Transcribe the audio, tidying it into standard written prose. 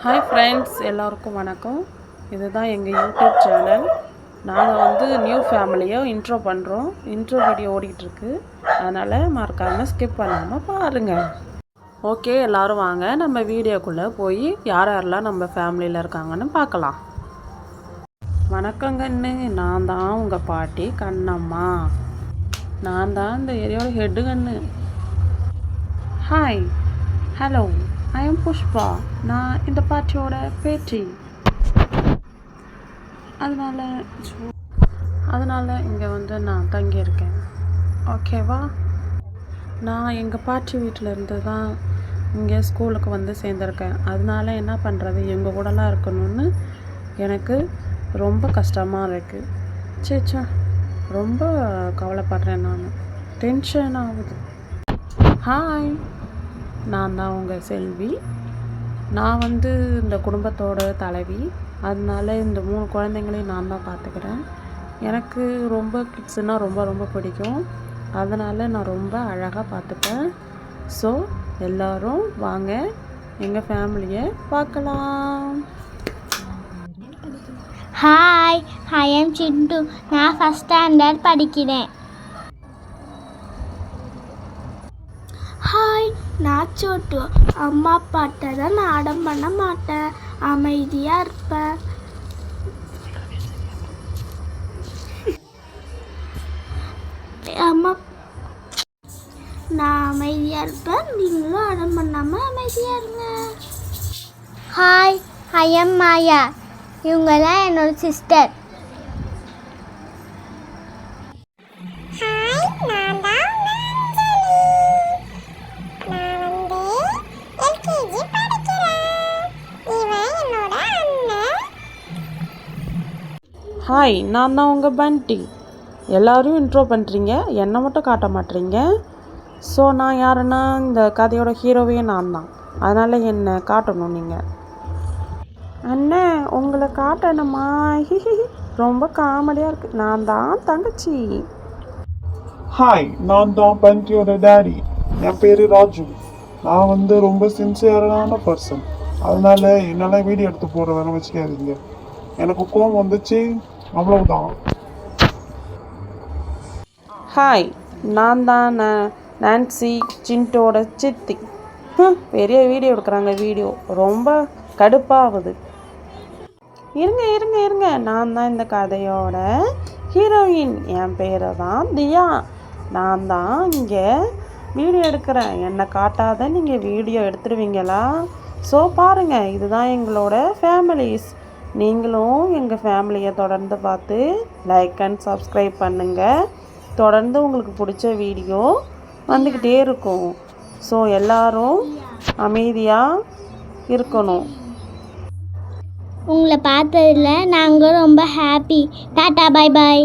Hi friends, எல்லோருக்கும் வணக்கம். இதுதான் எங்கள் யூடியூப் சேனல். நாங்கள் வந்து நியூ ஃபேமிலியை இன்ட்ரோ பண்ணுறோம். இன்ட்ரோ வீடியோ ஓடிட்டுருக்கு, அதனால் மறக்காமல் ஸ்கிப் பண்ணாமல் பாருங்கள். ஓகே, எல்லோரும் வாங்க நம்ம வீடியோக்குள்ளே போய் யார் யாரெல்லாம் நம்ம ஃபேமிலியில் இருக்காங்கன்னு பார்க்கலாம். வணக்கங்கண்ணு, நான் தான் உங்கள் பாட்டி கண்ணம்மா. நான் தான் இந்த ஏரியாவோட ஹெட்டு கண்ணு. Hi, hello, I am Pushpa. நான் இந்த பாட்டியோட பேட்டி. அதனால் இங்கே வந்து நான் தங்கியிருக்கேன். ஓகேவா? நான் எங்கள் பாட்டி வீட்டில் இருந்து தான் இங்கே ஸ்கூலுக்கு வந்து சேர்ந்துருக்கேன். அதனால என்ன பண்ணுறது, எங்கள் கூடலாம் இருக்கணும்னு எனக்கு ரொம்ப கஷ்டமாக இருக்குது. சேச்சா, ரொம்ப கவலைப்படுறேன், நான் டென்ஷன் ஆகுது. ஹாய், நான் தான் உங்கள் செல்வி. நான் வந்து இந்த குடும்பத்தோட தலைவி. அதனால இந்த 3 குழந்தைங்களையும் நான் தான் பார்த்துக்கிறேன். எனக்கு ரொம்ப கிட்ஸுனால் ரொம்ப ரொம்ப பிடிக்கும். அதனால் நான் ரொம்ப அழகாக பார்த்துப்பேன். ஸோ எல்லோரும் வாங்க எங்கள் ஃபேமிலியை பார்க்கலாம். ஹாய், ஐ எம் சிண்டு. நான் ஃபஸ்ட் ஸ்டாண்டர்ட் படிக்கிறேன். ஹாய், நான் சோட்டு. அம்மா அப்பாட்ட தான் நாடம் பண்ண மாட்டேன், அமைதியாக இருப்பேன். நான் அமைதியாக இருப்பேன், நீங்களும் அடம் பண்ணாமல் அமைதியாக இருங்க. ஹாய், ஐ எம் மாயா. இவங்கெல்லாம் என்னோட சிஸ்டர். ஹாய், நான் தான் உங்கள் பண்டி. எல்லோரும் இன்ட்ரோ பண்ணுறீங்க, என்னை மட்டும் காட்ட மாட்டீங்க. ஸோ நான் யாருன்னா இந்த கதையோட ஹீரோவே நான் தான். அதனால் என்னை காட்டணும் நீங்கள். அண்ணே, உங்களை காட்டணுமா? ரொம்ப காமெடியாக இருக்குது. நான் தான் தங்கச்சி. ஹாய், நான் தான் பண்டியோட டேடி. என் பேர் ராஜு. நான் வந்து ரொம்ப சின்சியரான பர்சன். அதனால என்னால் வீடியோ எடுத்து போகிற வேலை வச்சுக்காதீங்க. எனக்கு கோவம் வந்துச்சு, அவ்வளவுதான். ஹாய், நான் தான் நான்சி, சிண்டோட சித்தி. பெரிய வீடியோ எடுக்கிறாங்க, வீடியோ ரொம்ப கடுப்பாகுது. இருங்க இருங்க இருங்க, நான் தான் இந்த கதையோட ஹீரோயின். என் பேரை தான் தியா. நான் தான் இங்கே வீடியோ எடுக்கிறேன். என்னை காட்டாத நீங்கள் வீடியோ எடுத்துடுவீங்களா? ஸோ பாருங்கள், இதுதான் எங்களோட ஃபேமிலிஸ். நீங்களும் எங்கள் ஃபேமிலியை தொடர்ந்து பார்த்து லைக் அண்ட் சப்ஸ்கிரைப் பண்ணுங்கள். தொடர்ந்து உங்களுக்கு பிடிச்ச வீடியோ வந்துக்கிட்டே இருக்கும். ஸோ எல்லோரும் அமைதியாக இருக்கணும். உங்களை பார்த்ததில் நாங்கள் ரொம்ப ஹாப்பி. Tata, bye bye.